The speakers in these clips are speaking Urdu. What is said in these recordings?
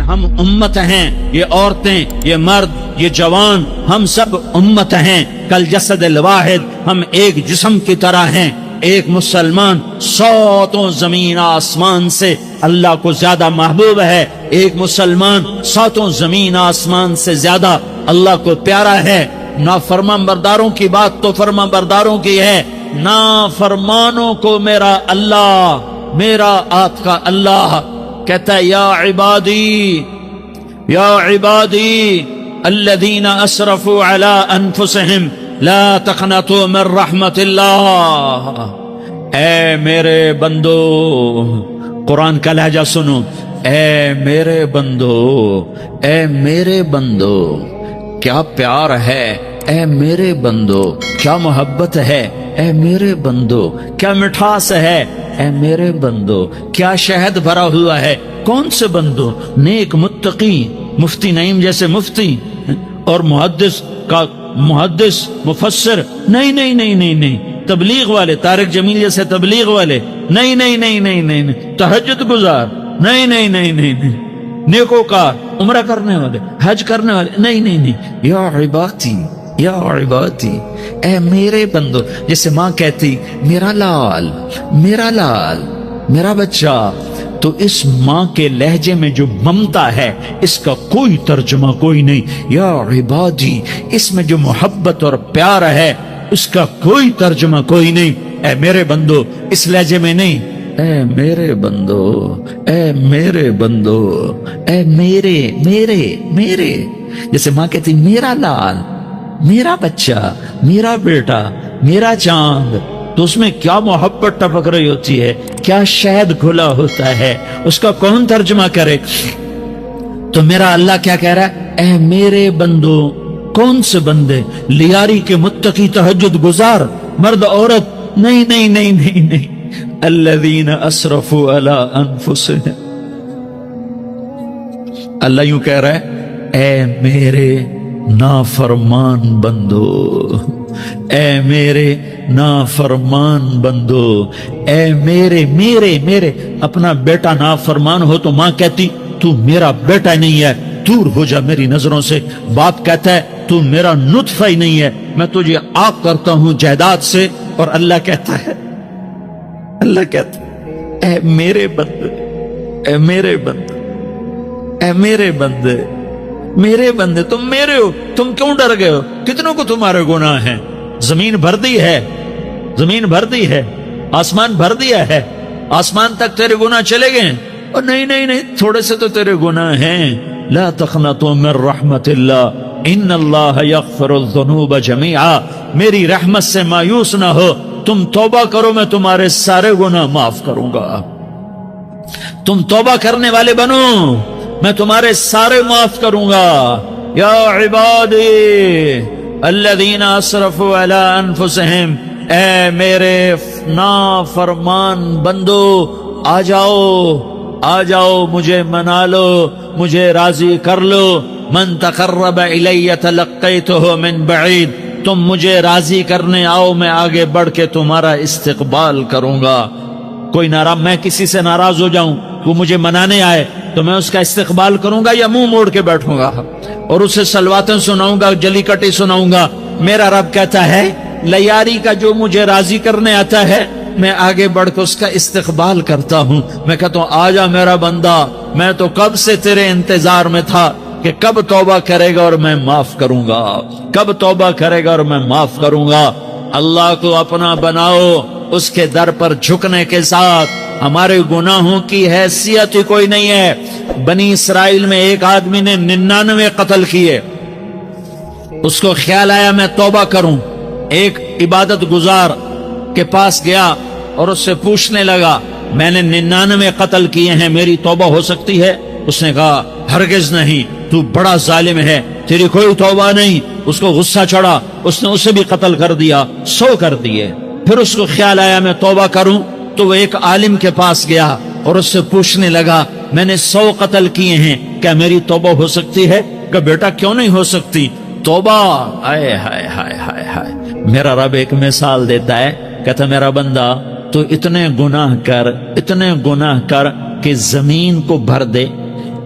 ہم امت ہیں، یہ عورتیں، یہ مرد، یہ جوان، ہم سب امت ہیں، کل جسد الواحد، ہم ایک جسم کی طرح ہیں۔ ایک مسلمان ساتوں زمین آسمان سے اللہ کو زیادہ محبوب ہے، ایک مسلمان ساتوں زمین آسمان سے زیادہ اللہ کو پیارا ہے۔ نافرمان برداروں کی بات تو فرمان برداروں کی ہے، نافرمانوں کو میرا اللہ، میرا آپ کا اللہ کہتا ہے یا عبادی، یا عبادی الذین اسرفوا علی انفسہم لا تقنطوا من رحمت اللہ۔ اے میرے بندو، قرآن کا لہجہ سنو، اے میرے بندو، اے میرے بندو، کیا پیار ہے، اے میرے بندو، کیا محبت ہے، اے میرے بندو، کیا مٹھاس ہے، اے میرے بندو، کیا شہد بھرا ہوا ہے۔ کون سے بندو؟ نیک متقی، مفتی نعیم جیسے مفتی اور محدث کا محدث مفسر، نہیں نہیں نہیں نہیں نہیں، تبلیغ والے، طارق جمیل جیسے تبلیغ والے، نہیں نہیں نہیں نہیں نہیں، تہجد گزار، نہیں نہیں نہیں نہیں نہیں، نیکوکار، عمرہ کرنے والے، حج کرنے والے، نہیں نہیں نہیں، یا عبادی، یا عبادی، اے میرے بندو، جیسے ماں کہتی میرا لال، میرا لال، میرا بچہ، تو اس ماں کے لہجے میں جو ممتا ہے اس کا کوئی ترجمہ کوئی نہیں۔ یا عبادی، اس میں جو محبت اور پیار ہے اس کا کوئی ترجمہ کوئی نہیں۔ اے میرے بندو، اس لہجے میں نہیں، اے میرے بندو، اے میرے بندو، اے میرے میرے میرے، جیسے ماں کہتی میرا لال، میرا بچہ، میرا بیٹا، میرا چاند، تو اس میں کیا محبت ٹپک رہی ہوتی ہے، کیا شہد کھلا ہوتا ہے، اس کا کون ترجمہ کرے؟ تو میرا اللہ کیا کہہ رہا ہے؟ اے میرے بندو، کون سے بندے؟ لیاری کے متقی، تہجد گزار، مرد عورت، نہیں نہیں نہیں نہیں نہیں، الذین اسرفوا علی انفسہم۔ اللہ یوں کہہ رہا ہے اے میرے نافرمان بندو، اے میرے نافرمان بندو، اے میرے میرے میرے۔ اپنا بیٹا نافرمان ہو تو ماں کہتی تو میرا بیٹا نہیں ہے، دور ہو جا میری نظروں سے۔ باپ کہتا ہے تو میرا نطفہ ہی نہیں ہے، میں تجھے آگ کرتا ہوں جائیداد سے۔ اور اللہ کہتا ہے، اللہ کہتا ہے اے میرے بندے، اے میرے بندے، اے میرے بندے، میرے بندے، تم میرے ہو، تم کیوں ڈر گئے ہو؟ کتنوں کو تمہارے گناہ ہیں؟ زمین بھر دی ہے، زمین بھر دی ہے، آسمان بھر دیا ہے، آسمان تک تیرے گناہ چلے گئے ہیں۔ اور نہیں نہیں نہیں، تھوڑے سے تو تیرے گناہ ہیں۔ لا تقنطوا من رحمت اللہ ان اللہ یغفر الذنوب جميعا، میری رحمت سے مایوس نہ ہو، تم توبہ کرو، میں تمہارے سارے گناہ معاف کروں گا۔ تم توبہ کرنے والے بنو، میں تمہارے سارے معاف کروں گا۔ یا عبادی الذین اسرفوا علی انفسہم، اے میرے نافرمان بندو، آ جاؤ، آ جاؤ، مجھے منا لو، مجھے راضی کر لو۔ من تقرب الی تلقیتہ من بعید، تم مجھے راضی کرنے آؤ، میں آگے بڑھ کے تمہارا استقبال کروں گا۔ کوئی ناراض، میں کسی سے ناراض ہو جاؤں، وہ مجھے منانے آئے تو میں اس کا استقبال کروں گا یا منہ موڑ کے بیٹھوں گا اور اسے سلواتیں سناؤں گا، جلی کٹی سناؤں گا؟ میرا رب کہتا ہے لیاری کا جو مجھے راضی کرنے آتا ہے میں آگے بڑھ کے اس کا استقبال کرتا ہوں۔ میں کہتا ہوں آ جا میرا بندہ، میں تو کب سے تیرے انتظار میں تھا کہ کب توبہ کرے گا اور میں معاف کروں گا، کب توبہ کرے گا اور میں معاف کروں گا۔ اللہ کو اپنا بناؤ، اس کے در پر جھکنے کے ساتھ ہمارے گناہوں کی حیثیت ہی کوئی نہیں ہے۔ بنی اسرائیل میں ایک آدمی نے 99 قتل کیے، اس کو خیال آیا میں توبہ کروں، ایک عبادت گزار کے پاس گیا اور اس سے پوچھنے لگا میں نے 99 قتل کیے ہیں، میری توبہ ہو سکتی ہے؟ اس نے کہا ہرگز نہیں، تو بڑا ظالم ہے، تیری کوئی توبہ نہیں۔ اس کو غصہ چڑھا، اس نے اسے بھی قتل کر دیا، 100 کر دیے۔ پھر اس کو خیال آیا میں توبہ کروں، تو وہ ایک عالم کے پاس گیا اور اس سے پوچھنے لگا میں نے 100 قتل کیے ہیں، کیا میری توبہ ہو سکتی ہے؟ کہ بیٹا کیوں نہیں ہو سکتی توبہ؟ آئے ہائے ہائے ہائے ہائے۔ میرا رب ایک مثال دیتا ہے، کہتا میرا بندہ تو اتنے گناہ کر، اتنے گناہ کر کہ زمین کو بھر دے،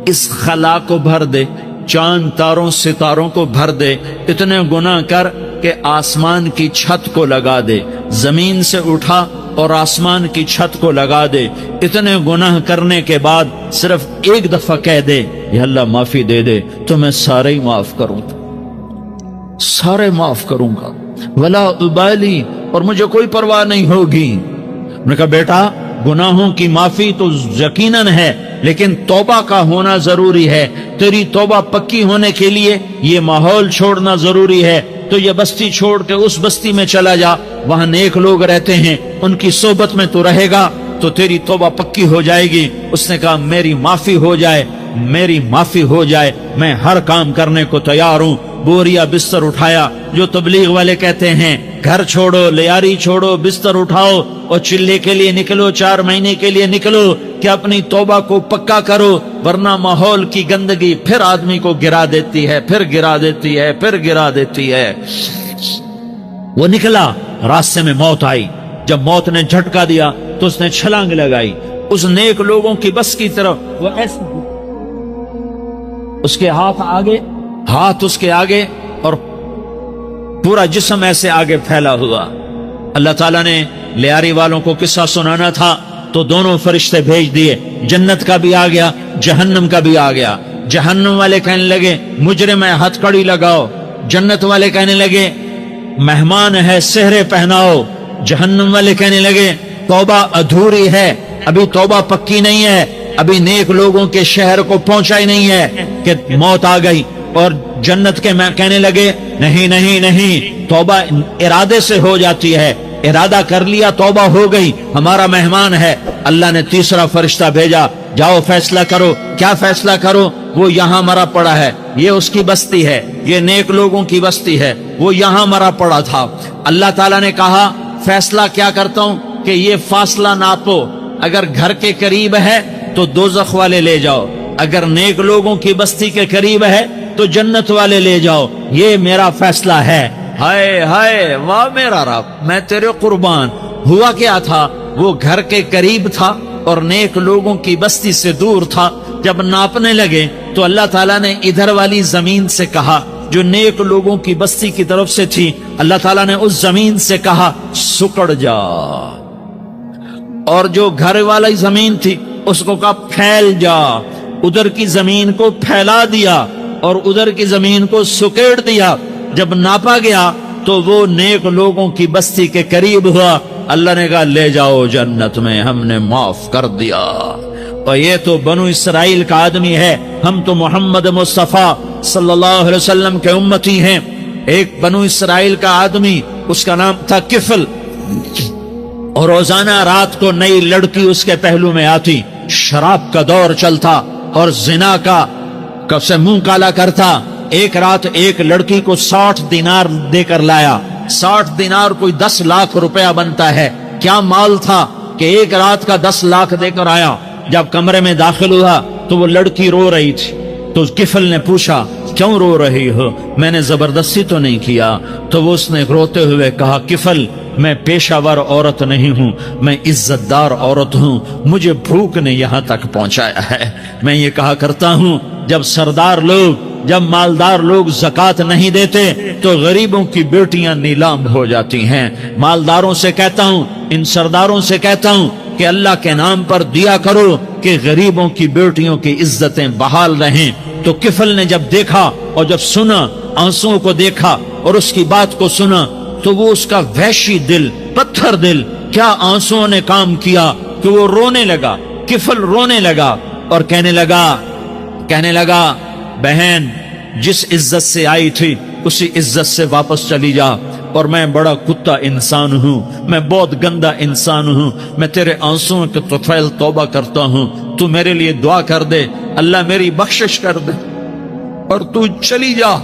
اس خلا کو بھر دے، چاند تاروں ستاروں کو بھر دے، اتنے گناہ کر کہ آسمان کی چھت کو لگا دے، زمین سے اٹھا اور آسمان کی چھت کو لگا دے، اتنے گناہ کرنے کے بعد صرف ایک دفعہ کہہ دے یا اللہ معافی دے دے تو میں سارے ہی معاف کروں گا، سارے معاف کروں گا، ولا ابالی، اور مجھے کوئی پرواہ نہیں ہوگی۔ میں نے کہا بیٹا گناہوں کی معافی تو یقیناً ہے، لیکن توبہ کا ہونا ضروری ہے، تیری توبہ پکی ہونے کے لیے یہ ماحول چھوڑنا ضروری ہے، تو یہ بستی چھوڑ کے اس بستی میں چلا جا، وہاں نیک لوگ رہتے ہیں، ان کی صحبت میں تو رہے گا تو تیری توبہ پکی ہو جائے گی۔ اس نے کہا میری معافی ہو جائے، میری معافی ہو جائے، میں ہر کام کرنے کو تیار ہوں۔ بوریا بستر اٹھایا، جو تبلیغ والے کہتے ہیں گھر چھوڑو، لیاری چھوڑو، بستر اٹھاؤ اور چلے کے لیے نکلو، 4 مہینے کے لیے نکلو کہ اپنی توبہ کو پکا کرو، ورنہ ماحول کی گندگی پھر آدمی کو گرا دیتی ہے، پھر گرا دیتی ہے، پھر گرا دیتی ہے۔ وہ نکلا، راستے میں موت آئی، جب موت نے جھٹکا دیا تو اس نے چھلانگ لگائی اس نیک لوگوں کی بس کی طرف، وہ ایسے اس کے ہاتھ اس کے آگے اور پورا جسم ایسے آگے پھیلا ہوا۔ اللہ تعالیٰ نے لیاری والوں کو قصہ سنانا تھا تو دونوں فرشتے بھیج دیے، جنت کا بھی آ گیا، جہنم کا بھی آ گیا۔ جہنم والے کہنے لگے مجرم ہے، ہتھ کڑی لگاؤ، جنت والے کہنے لگے مہمان ہے، سہرے پہناؤ۔ جہنم والے کہنے لگے توبہ ادھوری ہے، ابھی توبہ پکی نہیں ہے، ابھی نیک لوگوں کے شہر کو پہنچا ہی نہیں ہے کہ موت آ گئی۔ اور جنت کے میں کہنے لگے نہیں نہیں نہیں، توبہ ارادے سے ہو جاتی ہے، ارادہ کر لیا توبہ ہو گئی، ہمارا مہمان ہے۔ اللہ نے تیسرا فرشتہ بھیجا، جاؤ فیصلہ کرو۔ کیا فیصلہ کرو؟ وہ یہاں مرا پڑا ہے، یہ اس کی بستی ہے، یہ نیک لوگوں کی بستی ہے، وہ یہاں مرا پڑا تھا۔ اللہ تعالیٰ نے کہا فیصلہ کیا کرتا ہوں کہ یہ فاصلہ ناپو، اگر گھر کے قریب ہے تو دوزخ والے لے جاؤ، اگر نیک لوگوں کی بستی کے قریب ہے تو جنت والے لے جاؤ، یہ میرا فیصلہ ہے۔ ہائے ہائے واہ میرا رب، میں تیرے قربان۔ ہوا کیا تھا؟ وہ گھر کے قریب تھا اور نیک لوگوں کی بستی سے دور تھا۔ جب ناپنے لگے تو اللہ تعالیٰ نے ادھر والی زمین سے کہا جو نیک لوگوں کی بستی کی طرف سے تھی، اللہ تعالیٰ نے اس زمین سے کہا سکڑ جا، اور جو گھر والی زمین تھی اس کو کہا پھیل جا، ادھر کی زمین کو پھیلا دیا اور ادھر کی زمین کو سکیڑ دیا۔ جب ناپا گیا تو وہ نیک لوگوں کی بستی کے قریب ہوا۔ اللہ نے کہا لے جاؤ جنت میں، ہم نے معاف کر دیا۔ اور یہ تو بنو اسرائیل کا آدمی ہے، ہم تو محمد مصطفیٰ صلی اللہ علیہ وسلم کے امتی ہیں۔ ایک بنو اسرائیل کا آدمی، اس کا نام تھا کفل، اور روزانہ رات کو نئی لڑکی اس کے پہلو میں آتی، شراب کا دور چلتا اور زنا کا کب سے منہ کالا کرتا۔ ایک رات ایک لڑکی کو 60 دینار دے کر لایا۔ 60 دینار کوئی 10 لاکھ روپیہ بنتا ہے۔ کیا مال تھا کہ ایک رات کا 10 لاکھ دے کر آیا۔ جب کمرے میں داخل ہوا تو وہ لڑکی رو رہی تھی، تو کفل نے پوچھا کیوں رو رہی ہو؟ میں نے زبردستی تو نہیں کیا۔ تو وہ اس نے روتے ہوئے کہا کفل میں پیشہ ور عورت نہیں ہوں، میں عزت دار عورت ہوں، مجھے بھوک نے یہاں تک پہنچایا ہے۔ میں یہ کہا کرتا ہوں جب سردار لوگ، جب مالدار لوگ زکوٰۃ نہیں دیتے تو غریبوں کی بیٹیاں نیلام ہو جاتی ہیں۔ مالداروں سے کہتا ہوں، ان سرداروں سے کہتا ہوں کہ اللہ کے نام پر دیا کرو کہ غریبوں کی بیٹیوں کی عزتیں بحال رہیں۔ تو کفل نے جب دیکھا اور جب سنا، آنسوؤں کو دیکھا اور اس کی بات کو سنا، تو وہ اس کا وحشی دل، پتھر دل، کیا آنسوؤں نے کام کیا کہ وہ رونے لگا۔ کفل رونے لگا اور کہنے لگا بہن جس عزت سے آئی تھی اسی عزت سے واپس چلی جا، اور میں بڑا کتا انسان ہوں، میں بہت گندا انسان ہوں، میں تیرے آنسوؤں کے طفیل توبہ کرتا ہوں، تو میرے لیے دعا کر دے، اللہ میری بخشش کر دے، اور تو چلی جا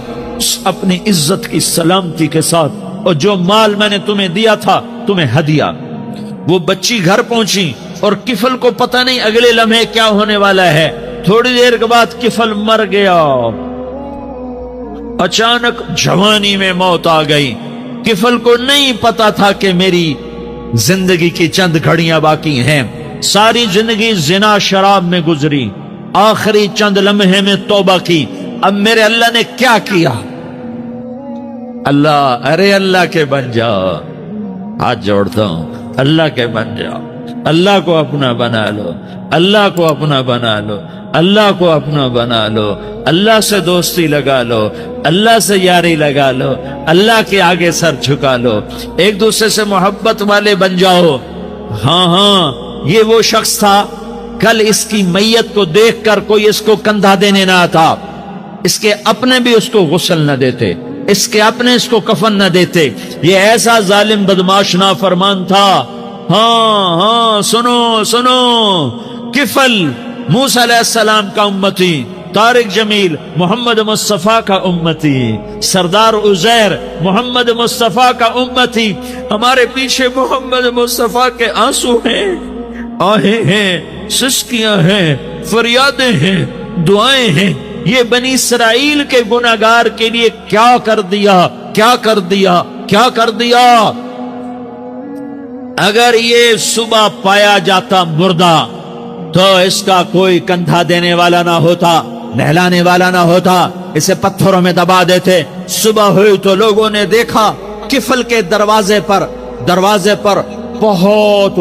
اپنی عزت کی سلامتی کے ساتھ، اور جو مال میں نے تمہیں دیا تھا تمہیں ہدیہ۔ وہ بچی گھر پہنچی اور کفل کو پتہ نہیں اگلے لمحے کیا ہونے والا ہے۔ تھوڑی دیر کے بعد کفل مر گیا، اچانک جوانی میں موت آ گئی۔ کفل کو نہیں پتا تھا کہ میری زندگی کی چند گھڑیاں باقی ہیں۔ ساری زندگی زنا شراب میں گزری، آخری چند لمحے میں توبہ کی. اب میرے اللہ نے کیا کیا؟ اللہ، ارے اللہ کے بن جاؤ، ہاتھ جوڑتا ہوں، اللہ کے بن جاؤ، اللہ کو اپنا بنا لو، اللہ کو اپنا بنا لو، اللہ کو اپنا بنا لو، اللہ سے دوستی لگا لو، اللہ سے یاری لگا لو، اللہ کے آگے سر جھکا لو، ایک دوسرے سے محبت والے بن جاؤ. ہاں ہاں، یہ وہ شخص تھا، کل اس کی میت کو دیکھ کر کوئی اس کو کندھا دینے نہ آتا، اس کے اپنے بھی اس کو غسل نہ دیتے، اس کے اپنے اس کو کفن نہ دیتے. یہ ایسا ظالم بدماش نافرمان تھا. ہاں ہاں، سنو سنو، کفل موسیٰ علیہ السلام کا امتی، طارق جمیل محمد مصطفیٰ کا امتی، سردار عزیر محمد مصطفیٰ کا امتی. ہمارے پیچھے محمد مصطفیٰ کے آنسو ہیں، آہیں ہیں، سسکیاں ہیں، فریادیں ہیں، دعائیں ہیں. یہ بنی اسرائیل کے گناہگار کے لیے کیا کر دیا، کیا کر دیا، کیا کر دیا. اگر یہ صبح پایا جاتا مردہ تو اس کا کوئی کندھا دینے والا نہ ہوتا، نہلانے والا نہ ہوتا، اسے پتھروں میں دبا دیتے. صبح ہوئی تو لوگوں نے دیکھا کفل کے دروازے پر بہت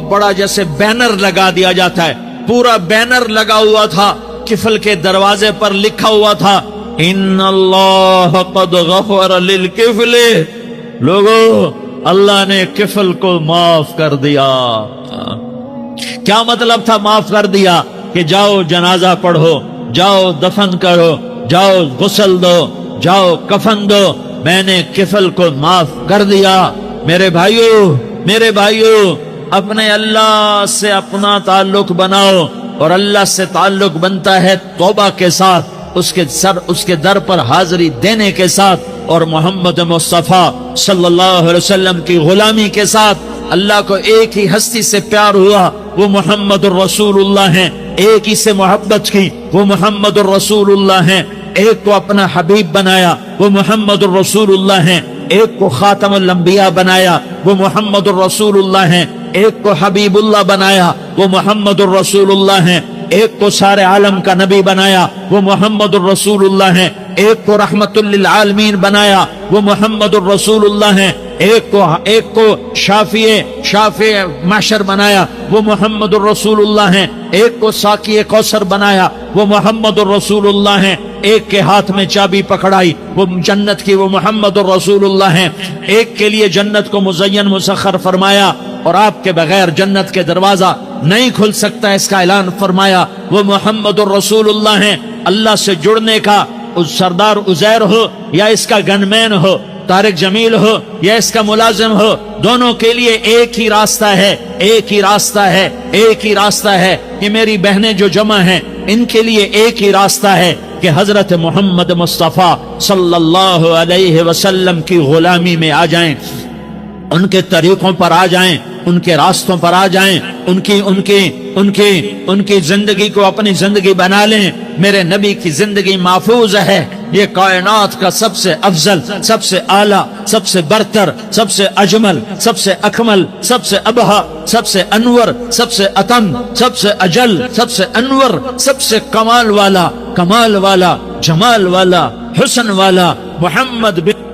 بڑا جیسے بینر لگا دیا جاتا ہے، پورا بینر لگا ہوا تھا. کفل کے دروازے پر لکھا ہوا تھا ان اللہ قد غفر للکفل. لوگوں، اللہ نے کفل کو معاف کر دیا. کیا مطلب تھا معاف کر دیا؟ کہ جاؤ جنازہ پڑھو، جاؤ دفن کرو، جاؤ غسل دو، جاؤ کفن دو، میں نے کفل کو معاف کر دیا. میرے بھائیو، اپنے اللہ سے اپنا تعلق بناؤ، اور اللہ سے تعلق بنتا ہے توبہ کے ساتھ، اس کے در پر حاضری دینے کے ساتھ، اور محمد مصطفیٰ صلی اللہ علیہ وسلم کی غلامی کے ساتھ. اللہ کو ایک ہی ہستی سے پیار ہوا، وہ محمد الرسول اللہ ہیں. ایک ہی سے محبت کی، وہ محمد الرسول اللہ ہیں. ایک کو اپنا حبیب بنایا، وہ محمد الرسول اللہ ہیں. ایک کو خاتم الانبیاء بنایا، وہ محمد الرسول اللہ ہیں. ایک کو حبیب اللہ بنایا، وہ محمد الرسول اللہ ہیں. ایک کو سارے عالم کا نبی بنایا، وہ محمد الرسول اللہ ہیں. ایک کو رحمت للعالمین بنایا، وہ محمد الرسول اللہ ہیں. ایک کو شافع محشر بنایا، وہ محمد الرسول اللہ ہیں. ایک کو ساقی کوثر بنایا، وہ محمد الرسول اللہ ہیں. ایک کے ہاتھ میں چابی پکڑائی، وہ جنت کی، وہ محمد الرسول اللہ ہیں. ایک کے لیے جنت کو مزین مسخر فرمایا، اور آپ کے بغیر جنت کے دروازہ نہیں کھل سکتا، اس کا اعلان فرمایا، وہ محمد الرسول اللہ ہیں. اللہ سے جڑنے کا سردار عزیر ہو یا اس کا گن مین ہو، طارق جمیل ہو یا اس کا ملازم ہو، دونوں کے لیے ایک ہی راستہ ہے، ایک ہی راستہ ہے، ایک ہی راستہ ہے. یہ میری بہنیں جو جمع ہیں، ان کے لیے ایک ہی راستہ ہے کہ حضرت محمد مصطفیٰ صلی اللہ علیہ وسلم کی غلامی میں آ جائیں، ان کے طریقوں پر آ جائیں، ان کے راستوں پر آ جائیں، ان کی زندگی کو اپنی زندگی بنا لیں. میرے نبی کی زندگی محفوظ ہے. یہ کائنات کا سب سے افضل، سب سے اعلیٰ، سب سے برتر، سب سے اجمل، سب سے اکمل، سب سے ابہا، سب سے انور، سب سے اتم، سب سے اجل، سب سے انور، سب سے کمال والا، جمال والا، حسن والا محمد بن.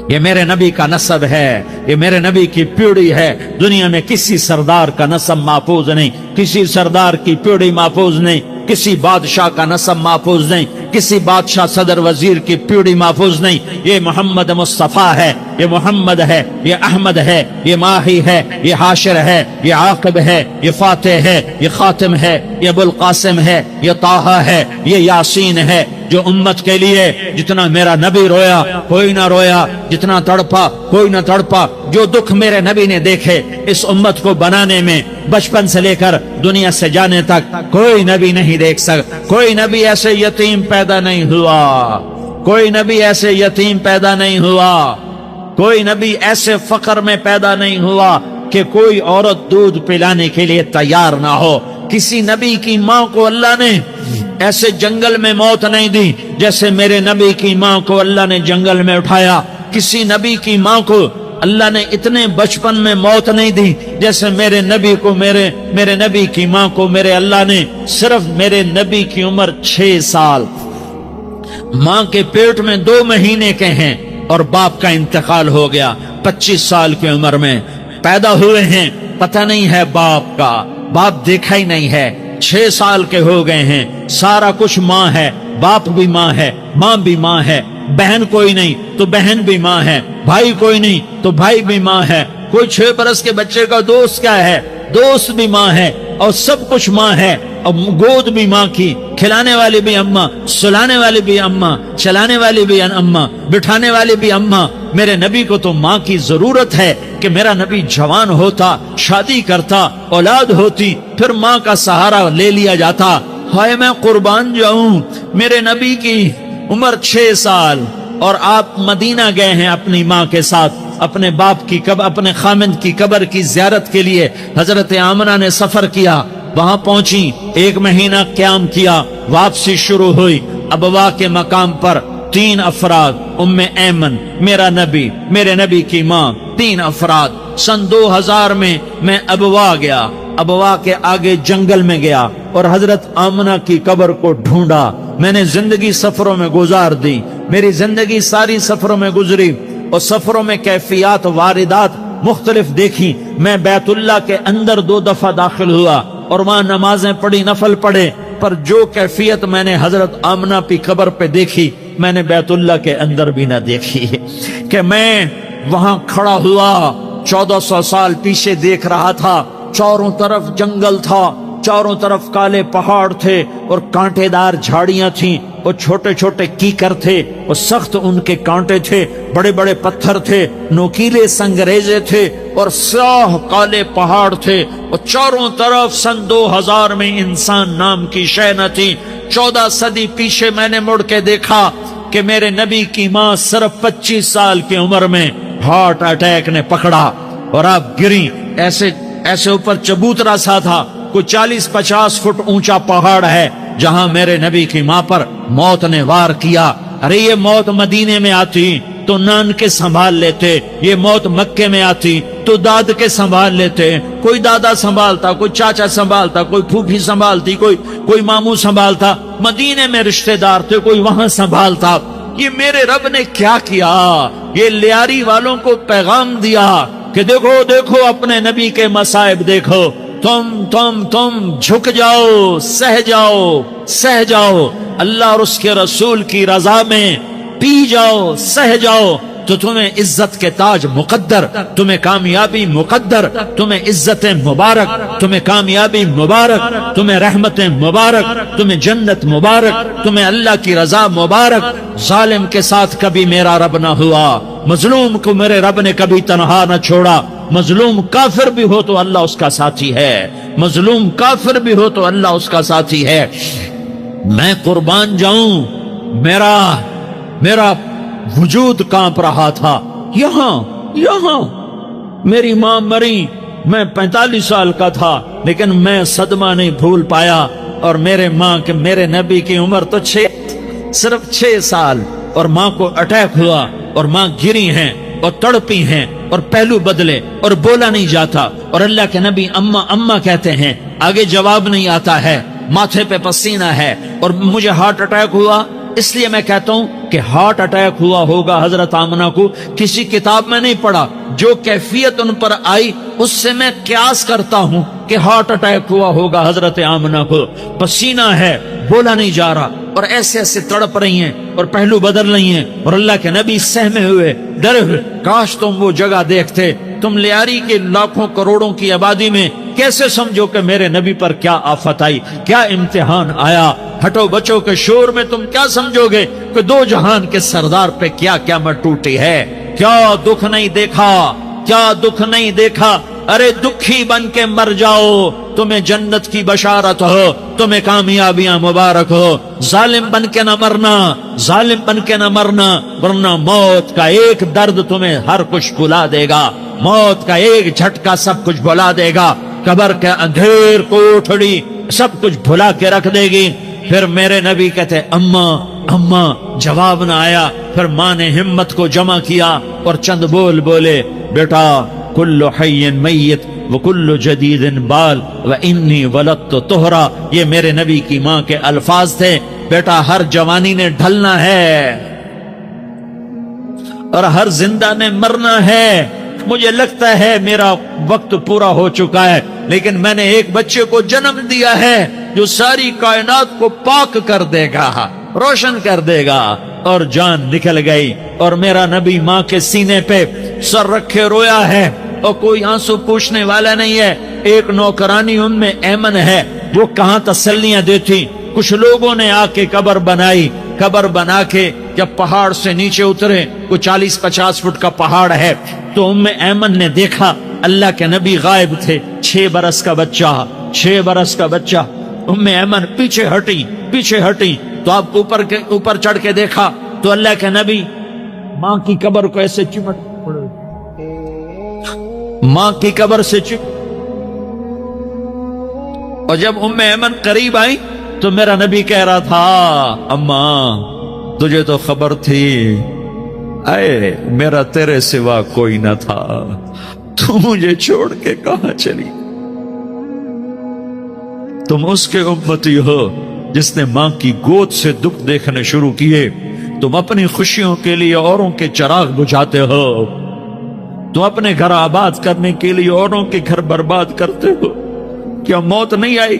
یہ میرے نبی کا نسب ہے، یہ میرے نبی کی پیڑھی ہے. دنیا میں کسی سردار کا نسب محفوظ نہیں، کسی سردار کی پیڑھی محفوظ نہیں، کسی بادشاہ کا نسب محفوظ نہیں، کسی بادشاہ صدر وزیر کی پیڑھی محفوظ نہیں. یہ محمد مصطفیٰ ہے، یہ محمد ہے، یہ احمد ہے، یہ ماہی ہے، یہ حاشر ہے، یہ عاقب ہے، یہ فاتح ہے، یہ خاتم ہے، یہ ابو القاسم ہے، یہ طٰہٰ ہے، یہ یاسین ہے. جو امت کے لیے جتنا میرا نبی رویا کوئی نہ رویا، جتنا تڑپا کوئی نہ تڑپا، جو دکھ میرے نبی نے دیکھے اس امت کو بنانے میں، بچپن سے لے کر دنیا سے جانے تک کوئی نبی نہیں دیکھ سکتا. کوئی نبی ایسے یتیم پیدا نہیں ہوا، کوئی نبی ایسے یتیم پیدا نہیں ہوا، کوئی نبی ایسے فقر میں پیدا نہیں ہوا کہ کوئی عورت دودھ پلانے کے لیے تیار نہ ہو. کسی نبی کی ماں کو اللہ نے ایسے جنگل میں موت نہیں دی جیسے میرے نبی کی ماں کو اللہ نے جنگل میں اٹھایا. کسی نبی کی ماں کو اللہ نے اتنے بچپن میں موت نہیں دی جیسے میرے نبی کو، میرے نبی کی ماں کو میرے اللہ نے صرف میرے نبی کی عمر 6 سال، ماں کے پیٹ میں 2 مہینے کے ہیں اور باپ کا انتقال ہو گیا 25 سال کی عمر میں پیدا ہوئے ہیں، پتہ نہیں ہے باپ کا، باپ دیکھا ہی نہیں ہے، 6 سال کے ہو گئے ہیں، سارا کچھ ماں ہے، باپ بھی ماں ہے، ماں بھی ماں ہے، بہن کوئی نہیں تو بہن بھی ماں ہے، بھائی کوئی نہیں تو بھائی بھی ماں ہے، کوئی 6 برس کے بچے کا دوست کیا ہے، دوست بھی ماں ہے، اور سب کچھ ماں ہے، اور گود بھی ماں کی، کھلانے والی بھی اماں، سلانے والی بھی اماں، چلانے والی بھی اماں، بٹھانے والی بھی اماں۔ میرے نبی کو تو ماں کی ضرورت ہے کہ میرا نبی جوان ہوتا، شادی کرتا، اولاد ہوتی، پھر ماں کا سہارا لے لیا جاتا۔ ہائے میں قربان جاؤں، میرے نبی کی عمر 6 سال اور آپ مدینہ گئے ہیں اپنی ماں کے ساتھ، اپنے باپ کی اپنے خامند کی قبر کی زیارت کے لیے حضرت آمنہ نے سفر کیا، وہاں پہنچی، 1 مہینہ قیام کیا، واپسی شروع ہوئی، ابوا کے مقام پر 3 افراد، ام ایمن، میرا نبی، میرے نبی کی ماں، 3 افراد۔ سن 2000 میں ابوا گیا، ابوا کے آگے جنگل میں گیا اور حضرت آمنہ کی قبر کو ڈھونڈا۔ میں نے زندگی سفروں میں گزار دی، میری زندگی ساری سفروں میں گزری، اور سفروں میں کیفیات واردات مختلف دیکھی۔ میں بیت اللہ کے اندر 2 دفعہ داخل ہوا اور وہاں نمازیں پڑھی، نفل پڑھے، پر جو کیفیت میں نے حضرت آمنہ کی قبر پہ دیکھی میں نے بیت اللہ کے اندر بھی نہ دیکھی، کہ میں وہاں کھڑا ہوا 1400 سال پیچھے دیکھ رہا تھا، چاروں طرف جنگل تھا، چاروں طرف کالے پہاڑ تھے اور کانٹے دار جھاڑیاں تھیں، اور چھوٹے چھوٹے کیکر تھے، اور سخت ان کے کانٹے تھے، بڑے بڑے پتھر تھے، نوکیلے سنگریزے تھے، اور سیاہ کالے پہاڑ تھے، اور چاروں طرف سن 2000 میں انسان نام کی شے نہ تھی۔ 14 صدی پیچھے میں نے مڑ کے دیکھا کہ میرے نبی کی ماں صرف 25 سال کی عمر میں ہارٹ اٹیک نے پکڑا اور آپ گری، ایسے اوپر چبوترا سا تھا، کوئی 40-50 فٹ اونچا پہاڑ ہے جہاں میرے نبی کی ماں پر موت نے وار کیا۔ ارے یہ موت مدینے میں آتی تو نان کے سنبھال لیتے، یہ موت مکے میں آتی تو داد کے سنبھال لیتے، کوئی دادا سنبھالتا، کوئی چاچا سنبھالتا، کوئی پھوپھی سنبھالتی، کوئی ماموں سنبھالتا، مدینے میں رشتہ دار تھے، کوئی وہاں سنبھالتا۔ یہ میرے رب نے کیا کیا؟ یہ لیاری والوں کو پیغام دیا کہ دیکھو دیکھو اپنے نبی کے مصائب دیکھو، تم جھک جاؤ، سہ جاؤ، اللہ اور اس کے رسول کی رضا میں پی جاؤ، سہ جاؤ، تو تمہیں عزت کے تاج مقدر، تمہیں کامیابی مقدر، تمہیں عزت مبارک، تمہیں کامیابی مبارک، تمہیں رحمت مبارک، تمہیں جنت مبارک، تمہیں اللہ کی رضا مبارک۔ ظالم کے ساتھ کبھی میرا رب نہ ہوا، مظلوم کو میرے رب نے کبھی تنہا نہ چھوڑا۔ مظلوم کافر بھی ہو تو اللہ اس کا ساتھی ہے، مظلوم کافر بھی ہو تو اللہ اس کا ساتھی ہے۔ میں قربان جاؤں، میرا وجود کانپ رہا تھا۔ یہاں میری ماں مری، میں 45 سال کا تھا، لیکن میں صدمہ نہیں بھول پایا، اور میرے نبی کی عمر تو صرف 6 سال، اور ماں کو اٹیک ہوا، اور ماں گری ہیں اور تڑپی ہیں اور پہلو بدلے اور بولا نہیں جاتا، اور اللہ کے نبی اماں کہتے ہیں، آگے جواب نہیں آتا ہے، ماتھے پہ پسینہ ہے، اور مجھے ہارٹ اٹیک ہوا۔ اس لیے میں کہتا ہوں کہ ہارٹ اٹیک ہوا ہوگا حضرت آمنہ کو، کسی کتاب میں نہیں پڑھا، جو کیفیت ان پر آئی اس سے میں قیاس کرتا ہوں کہ ہارٹ اٹیک ہوا ہوگا حضرت آمنہ کو۔ پسینہ ہے، بولا نہیں جا رہا، اور ایسے تڑپ رہی ہیں اور پہلو بدل رہی ہیں، اور اللہ کے نبی سہمے ہوئے، ڈرے ہوئے۔ کاش تم وہ جگہ دیکھتے، تم لیاری کے لاکھوں کروڑوں کی آبادی میں کیسے سمجھو کہ میرے نبی پر کیا آفت آئی، کیا امتحان آیا۔ ہٹو بچوں کے شور میں تم کیا سمجھو گے کہ 2 جہان کے سردار پہ کیا قیامت ٹوٹی ہے؟ کیا دکھ نہیں دیکھا، کیا دکھ نہیں دیکھا؟ ارے دکھی بن کے مر جاؤ، تمہیں جنت کی بشارت ہو، تمہیں کامیابیاں مبارک ہو۔ ظالم بن کے نہ مرنا، ورنہ موت کا ایک درد تمہیں ہر کچھ بھلا دے گا، موت کا ایک جھٹکا سب کچھ بھلا دے گا، قبر کے اندھیر کوٹھڑی سب کچھ بھلا کے رکھ دے گی۔ پھر میرے نبی کہتے اماں، جواب نہ آیا۔ پھر ماں نے ہمت کو جمع کیا اور چند بول بولے، بیٹا کل حی میت وکل جدید بال وانی ولدت طہرا، یہ میرے نبی کی ماں کے الفاظ تھے۔ بیٹا ہر جوانی نے ڈھلنا ہے اور ہر زندہ نے مرنا ہے۔ مجھے لگتا ہے میرا وقت پورا ہو چکا ہے، لیکن میں نے ایک بچے کو جنم دیا ہے جو ساری کائنات کو پاک کر دے گا، روشن کر دے گا۔ اور جان نکل گئی، اور میرا نبی ماں کے سینے پہ سر رکھے رویا ہے، اور کوئی آنسو پوچھنے والا نہیں ہے۔ ایک نوکرانی ان میں ایمن ہے، وہ کہاں تسلیاں دیتی۔ کچھ لوگوں نے آ کے قبر بنائی، قبر بنا کے جب پہاڑ سے نیچے اترے، کوئی 40-50 فٹ کا پہاڑ ہے، تو ایمن نے دیکھا اللہ کے نبی غائب تھے، 6 برس کا بچہ، 6 برس کا بچہ۔ ایمن پیچھے ہٹی تو آپ اوپر چڑھ کے دیکھا تو اللہ کے نبی ماں کی قبر کو ایسے چمٹ پڑے، ماں کی قبر سے اور جب ایمن قریب آئی تو میرا نبی کہہ رہا تھا اماں تجھے تو خبر تھی، اے میرا تیرے سوا کوئی نہ تھا، تو مجھے چھوڑ کے کہاں چلی؟ تم اس کے امتی ہو جس نے ماں کی گود سے دکھ دیکھنے شروع کیے۔ تم اپنی خوشیوں کے لیے اوروں کے چراغ بجھاتے ہو، تم اپنے گھر آباد کرنے کے لیے اوروں کے گھر برباد کرتے ہو۔ کیا موت نہیں آئی؟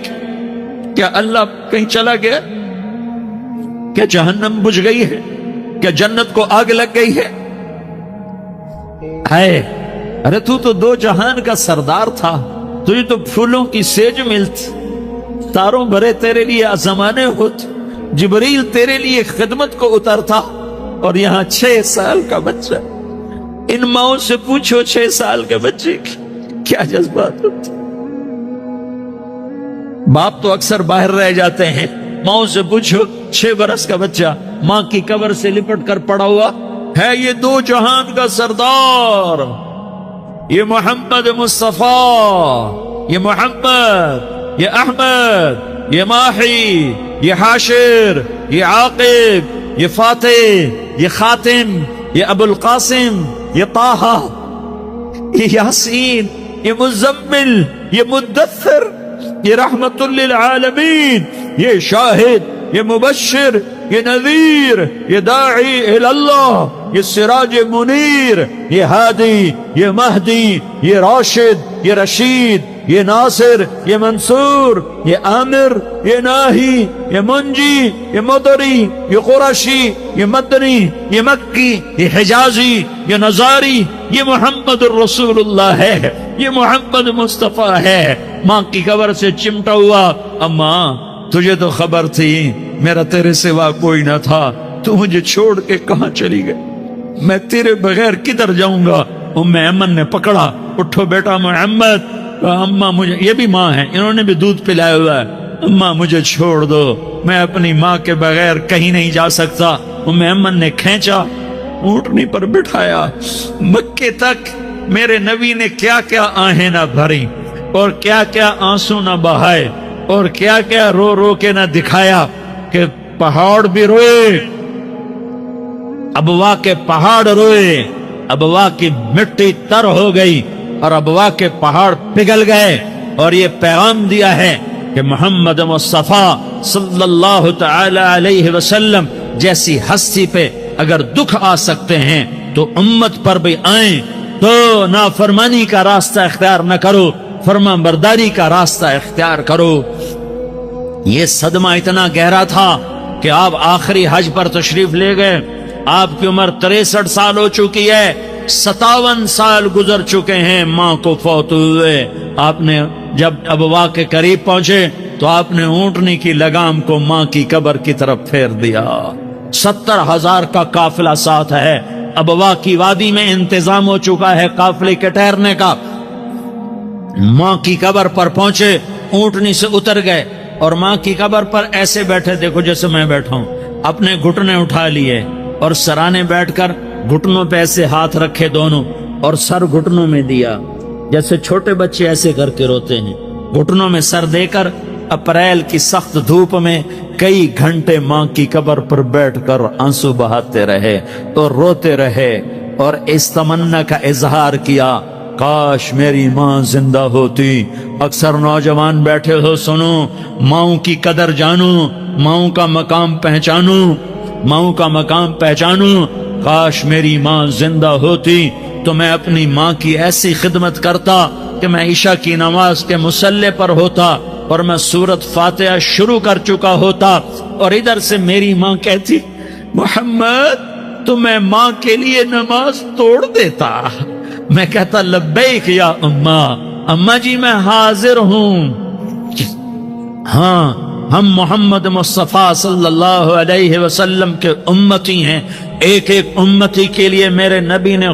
کیا اللہ کہیں چلا گیا؟ کیا جہنم بجھ گئی ہے؟ کیا جنت کو آگ لگ گئی ہے؟ ارے تو 2 جہان کا سردار تھا، تجھے تو پھولوں کی سیج ملتی، تاروں بھرے تیرے لیے زمانے ہوتے، جبریل تیرے لیے خدمت کو اترتا، اور یہاں 6 سال کا بچہ۔ ان ماؤں سے پوچھو 6 سال کے بچے کی کیا جذبات ہوتے۔ باپ تو اکثر باہر رہ جاتے ہیں، ماؤں سے پوچھو 6 برس کا بچہ ماں کی قبر سے لپٹ کر پڑا ہوا ہے۔ یہ 2 جہان کا سردار، یہ محمد مصطفیٰ، یہ محمد، یہ احمد، یہ ماہی، یہ حاشر، یہ عاقب، یہ فاتح، یہ خاتم، یہ ابو القاسم، یہ طہ، یہ یاسین، یہ مزمل، یہ مدثر، یہ رحمت للعالمین، یہ شاہد، یہ مبشر، یہ نذیر، یہ داعی اللہ، یہ سراج منیر، یہ ہادی، یہ مہدی، یہ راشد، یہ رشید، یہ ناصر، یہ منصور، یہ عامر، یہ ناہی، یہ منجی، یہ مدری، یہ قرشی، یہ مدنی، یہ مکی، یہ حجازی، یہ نظاری، یہ محمد الرسول اللہ ہے، یہ محمد مصطفیٰ ہے۔ ماں کی قبر سے چمٹا ہوا، اماں تجھے تو خبر تھی میرا تیرے سوا کوئی نہ تھا، تو مجھے چھوڑ کے کہاں چلی گئی؟ میں تیرے بغیر کدھر جاؤں گا؟ ایمن نے پکڑا، اٹھو بیٹا محمد۔ اماں مجھے، یہ بھی ماں ہے، انہوں نے بھی دودھ پلایا ہوا ہے، اماں مجھے چھوڑ دو، میں اپنی ماں کے بغیر کہیں نہیں جا سکتا۔ ایمن نے کھینچا، اونٹنی پر بٹھایا، مکے تک میرے نبی نے کیا کیا آہیں نہ بھری، اور کیا کیا آنسو نہ بہائے، اور کیا کیا رو رو کے نہ دکھایا کہ پہاڑ بھی روئے، ابوا کے پہاڑ روئے، ابوا کی مٹی تر ہو گئی اور ابوا کے پہاڑ پگھل گئے، اور یہ پیغام دیا ہے کہ محمد مصطفیٰ صلی اللہ تعالی علیہ وسلم جیسی ہستی پہ اگر دکھ آ سکتے ہیں تو امت پر بھی آئیں، تو نافرمانی کا راستہ اختیار نہ کرو، فرمان برداری کا راستہ اختیار کرو۔ یہ صدمہ اتنا گہرا تھا کہ آپ آخری حج پر تشریف لے گئے، آپ کی عمر 63 سال ہو چکی ہے، 57 سال گزر چکے ہیں ماں کو فوت ہوئے۔ آپ نے جب ابوا کے قریب پہنچے تو آپ نے اونٹنی کی لگام کو ماں کی قبر کی طرف پھیر دیا۔ 70,000 کا قافلہ ساتھ ہے، ابوا کی وادی میں انتظام ہو چکا ہے قافلے کے ٹھہرنے کا۔ ماں کی قبر پر پہنچے، اونٹنی سے اتر گئے اور ماں کی قبر پر ایسے بیٹھے، دیکھو جیسے میں بیٹھا ہوں، اپنے گھٹنے اٹھا لیے اور سرانے بیٹھ کر گھٹنوں پہ ایسے ہاتھ رکھے دونوں، اور سر گھٹنوں میں دیا، جیسے چھوٹے بچے ایسے کر کے روتے ہیں، گھٹنوں میں سر دے کر اپریل کی سخت دھوپ میں کئی گھنٹے ماں کی قبر پر بیٹھ کر آنسو بہاتے رہے اور روتے رہے اور اس تمنا کا اظہار کیا، کاش میری ماں زندہ ہوتی۔ اکثر نوجوان بیٹھے ہو، سنو، ماؤں کی قدر جانو، ماؤں کا مقام پہچانو، ماؤں کا مقام پہچانو۔ کاش میری ماں زندہ ہوتی تو میں اپنی ماں کی ایسی خدمت کرتا کہ میں عشاء کی نماز کے مصلی پر ہوتا اور میں سورۃ فاتحہ شروع کر چکا ہوتا، اور ادھر سے میری ماں کہتی محمد تو میں ماں کے لیے نماز توڑ دیتا۔ میں کہتا لبیک یا اماں، اماں جی میں حاضر ہوں۔ ہاں، ہم محمد مصطفیٰ صلی اللہ علیہ وسلم کے امتی ہیں۔ ایک ایک امتی کے لیے میرے نبی نے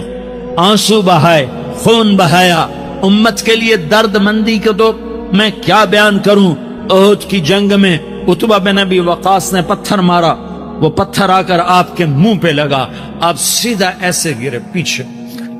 آنسو بہائے، خون بہایا۔ امت کے لیے درد مندی کو تو میں کیا بیان کروں۔ احد کی جنگ میں عتبہ بن ابی وقاص نے پتھر مارا، وہ پتھر آ کر آپ کے منہ پہ لگا، آپ سیدھا ایسے گرے،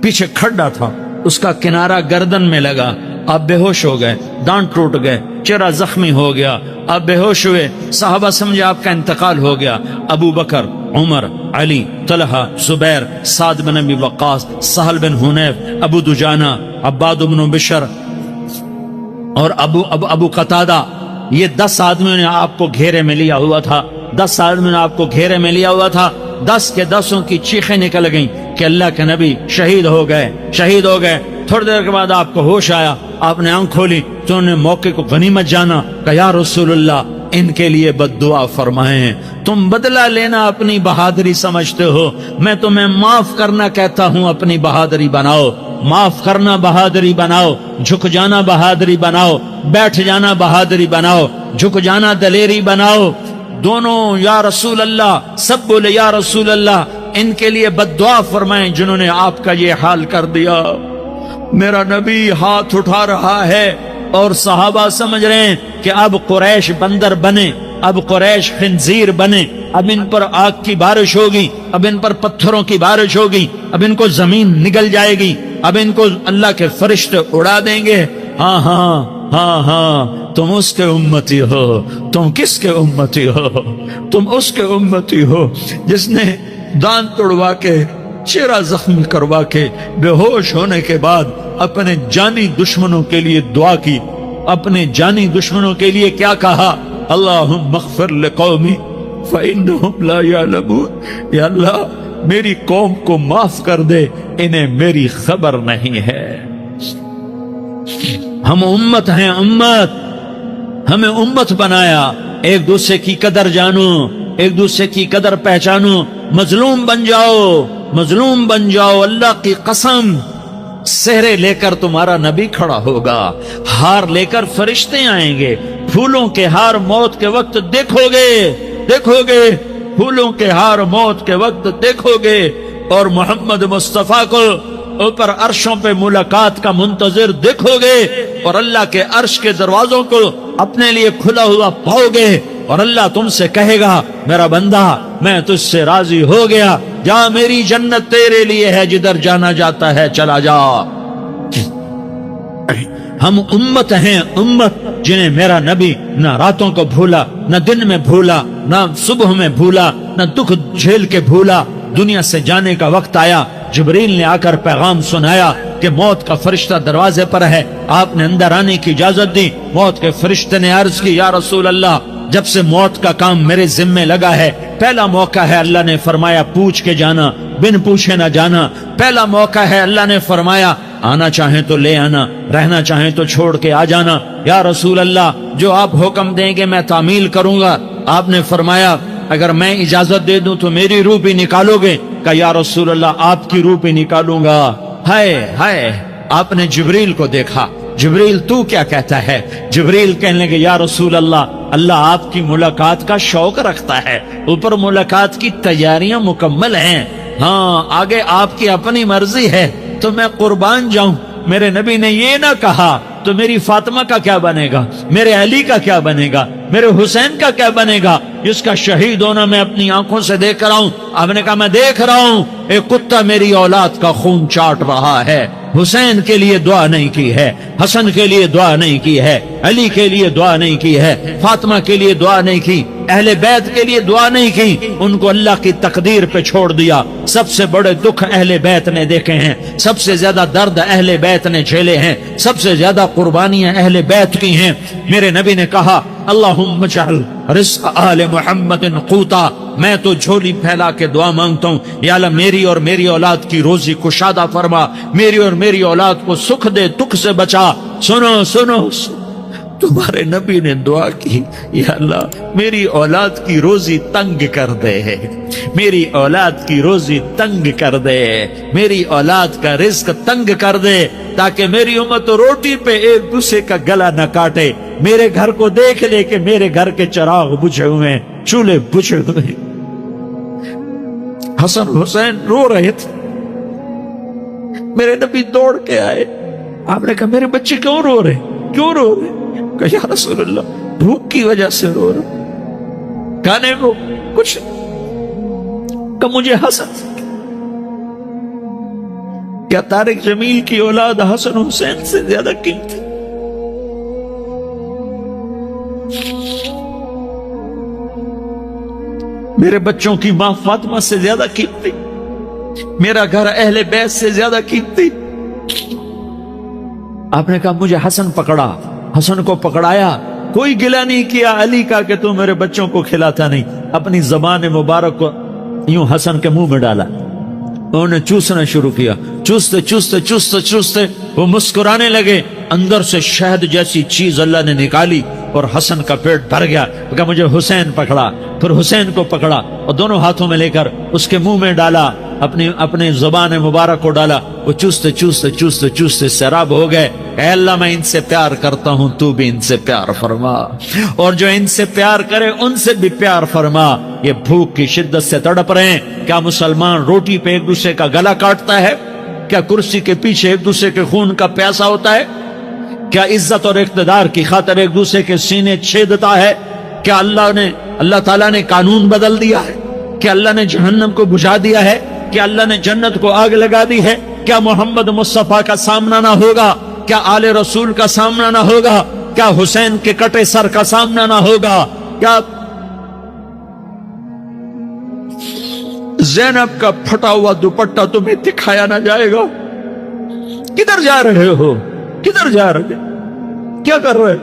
پیچھے کھڈا تھا، اس کا کنارہ گردن میں لگا، آپ بے ہوش ہو گئے، دانت ٹوٹ گئے، چہرہ زخمی ہو گیا، آپ بے ہوش ہوئے، صحابہ سمجھے آپ کا انتقال ہو گیا۔ ابو بکر، عمر، علی، طلحہ، زبیر، سعد بن ابی وقاص، سہل بن حنیف، ابو دجانہ، عباد بن بشر اور ابو قتادہ، یہ 10 آدمیوں نے آپ کو گھیرے میں لیا ہوا تھا، 10 آدمیوں نے آپ کو گھیرے میں لیا ہوا تھا۔ 10 کے 10 کی چیخیں نکل گئیں کہ اللہ کے نبی شہید ہو گئے۔ تھوڑی دیر کے بعد آپ کو ہوش آیا، آپ نے آنکھ کھولی تو انہوں نے موقع کو غنیمت جانا کہ یا رسول اللہ ان کے لیے بد دعا فرمائیں، تم بدلہ لینا اپنی بہادری سمجھتے ہو، میں تمہیں معاف کرنا کہتا ہوں، اپنی بہادری بناؤ، معاف کرنا بہادری بناؤ، جھک جانا بہادری بناؤ، بیٹھ جانا بہادری بناؤ، جھک جانا دلیری بناؤ۔ دونوں یا رسول اللہ، سب بولے یا رسول اللہ ان کے لیے بد دعا فرمائیں جنہوں نے آپ کا یہ حال کر دیا۔ میرا نبی ہاتھ اٹھا رہا ہے اور صحابہ سمجھ رہے ہیں کہ اب قریش بندر بنے، اب قریش خنزیر بنے، اب ان پر آگ کی بارش ہوگی، اب ان پر پتھروں کی بارش ہوگی، اب ان کو زمین نگل جائے گی، اب ان کو اللہ کے فرشتے اڑا دیں گے۔ ہاں تم اس کے امتی ہو، تم کس کے امتی ہو؟ تم اس کے امتی ہو جس نے دانت توڑوا کے، چہرہ زخمی کروا کے، بے ہوش ہونے کے بعد اپنے جانی دشمنوں کے لیے دعا کی، اپنے جانی دشمنوں کے لیے کیا کہا؟ اللہم اغفر لقومی فإنہم لا یعلمون، یا اللہ میری قوم کو معاف کر دے، انہیں میری خبر نہیں ہے۔ ہم امت ہیں، امت، ہمیں امت بنایا۔ ایک دوسرے کی قدر جانو، ایک دوسرے کی قدر پہچانو، مظلوم بن جاؤ، مظلوم بن جاؤ۔ اللہ کی قسم، سہرے لے کر تمہارا نبی کھڑا ہوگا، ہار لے کر فرشتے آئیں گے، پھولوں کے ہار موت کے وقت دیکھو گے، پھولوں کے ہار موت کے وقت دیکھو گے، اور محمد مصطفیٰ کو اوپر عرشوں پہ ملاقات کا منتظر دیکھو گے، اور اللہ کے عرش کے دروازوں کو اپنے لیے کھلا ہوا پاؤ گے، اور اللہ تم سے کہے گا میرا بندہ میں تجھ سے راضی ہو گیا، جا میری جنت تیرے لیے ہے، جدھر جانا جاتا ہے چلا جا۔ ہم امت ہیں، امت جنہیں میرا نبی نہ راتوں کو بھولا، نہ دن میں بھولا، نہ صبح میں بھولا، نہ دکھ جھیل کے بھولا۔ دنیا سے جانے کا وقت آیا، جبریل نے آ کر پیغام سنایا کہ موت کا فرشتہ دروازے پر ہے، آپ نے اندر آنے کی اجازت دی۔ موت کے فرشتے نے عرض کی، یا رسول اللہ جب سے موت کا کام میرے ذمے لگا ہے، پہلا موقع ہے، اللہ نے فرمایا پوچھ کے جانا، بن پوچھے نہ جانا۔ پہلا موقع ہے، اللہ نے فرمایا آنا چاہیں تو لے آنا، رہنا چاہیں تو چھوڑ کے آ جانا۔ یا رسول اللہ جو آپ حکم دیں گے میں تعمیل کروں گا۔ آپ نے فرمایا اگر میں اجازت دے دوں تو میری روح بھی نکالو گے؟ کہ یا رسول اللہ آپ کی روح بھی نکالوں گا۔ ہائے، آپ نے جبریل کو دیکھا، جبریل تو کیا کہتا ہے؟ جبریل کہنے لگے یا رسول اللہ آپ کی ملاقات کا شوق رکھتا ہے، اوپر ملاقات کی تیاریاں مکمل ہیں، ہاں آگے آپ کی اپنی مرضی ہے تو میں قربان جاؤں۔ میرے نبی نے یہ نہ کہا تو میری فاطمہ کا کیا بنے گا، میرے علی کا کیا بنے گا، میرے حسین کا کیا بنے گا، جس کا شہید ہونا میں اپنی آنکھوں سے دیکھ رہا ہوں۔ آپ نے کہا میں دیکھ رہا ہوں ایک کتا میری اولاد کا خون چاٹ رہا ہے، حسین کے لیے دعا نہیں کی ہے، حسن کے لیے دعا نہیں کی ہے، علی کے لیے دعا نہیں کی ہے، فاطمہ کے لیے دعا نہیں کی۔ اہل بیت کے لیے دعا نہیں کی، ان کو اللہ کی تقدیر پہ چھوڑ دیا۔ سب سے بڑے دکھ اہل بیت نے دیکھے ہیں، سب سے زیادہ درد اہل بیت نے جھیلے ہیں، سب سے زیادہ قربانیاں اہل بیت کی ہیں۔ میرے نبی نے کہا اللہم اجعل رزق آل محمد قوتا، میں تو جھولی پھیلا کے دعا مانگتا ہوں، یا اللہ میری اور میری اولاد کی روزی کشادہ فرما، میری اور میری اولاد کو سکھ دے، دکھ سے بچا۔ سنو سنو، تمہارے نبی نے دعا کی، یا اللہ میری اولاد کی روزی تنگ کر دے، میری اولاد کی روزی تنگ کر دے، میری اولاد کا رزق تنگ کر دے، تاکہ میری امت روٹی پہ ایک دوسرے کا گلا نہ کاٹے، میرے گھر کو دیکھ لے کہ میرے گھر کے چراغ بجھے ہوئے ہیں، چولہے بجھے ہوئے ہیں۔ حسن حسین رو رہے تھے، میرے نبی دوڑ کے آئے، آپ نے کہا میرے بچے کیوں رو رہے، کیوں رو رہے؟ کہ یا رسول اللہ بھوک کی وجہ سے رو رہا، کھانے کو کچھ کہ مجھے حسد، کیا طارق جمیل کی اولاد حسن حسین سے زیادہ قیمتی؟ میرے بچوں کی ماں فاطمہ سے زیادہ قیمتی، میرا گھر اہل بیت سے زیادہ قیمتی؟ آپ نے کہا مجھے حسن پکڑا، حسن کو پکڑایا، کوئی گلہ نہیں کیا علی کا کہ تو میرے بچوں کو کھلاتا نہیں، اپنی زبان مبارک کو یوں حسن کے منہ میں ڈالا، انہوں نے چوسنا شروع کیا، چوستے چوستے چوستے چوستے وہ مسکرانے لگے، اندر سے شہد جیسی چیز اللہ نے نکالی اور حسن کا پیٹ بھر گیا۔ کہا مجھے حسین پکڑا، پھر حسین کو پکڑا اور دونوں ہاتھوں میں لے کر اس کے منہ میں ڈالا، اپنے زبان مبارک کو ڈالا، وہ چوستے چوستے چوستے چوستے سیراب ہو گئے۔ اے اللہ میں ان سے پیار کرتا ہوں، تو بھی ان سے پیار فرما، اور جو ان سے پیار کرے ان سے بھی پیار فرما۔ یہ بھوک کی شدت سے تڑپ رہے ہیں، کیا مسلمان روٹی پہ ایک دوسرے کا گلا کاٹتا ہے؟ کیا کرسی کے پیچھے ایک دوسرے کے خون کا پیاسا ہوتا ہے؟ کیا عزت اور اقتدار کی خاطر ایک دوسرے کے سینے چھیدتا ہے؟ کیا اللہ تعالیٰ نے قانون بدل دیا ہے؟ کیا اللہ نے جہنم کو بجھا دیا ہے؟ کیا اللہ نے جنت کو آگ لگا دی ہے؟ کیا محمد مصطفیٰ کا سامنا نہ ہوگا؟ کیا آل رسول کا سامنا نہ ہوگا؟ کیا حسین کے کٹے سر کا سامنا نہ ہوگا؟ کیا زینب کا پھٹا ہوا دوپٹہ تمہیں دکھایا نہ جائے گا؟ کدھر جا رہے ہو؟ کدھر جا رہے؟ کیا کر رہے؟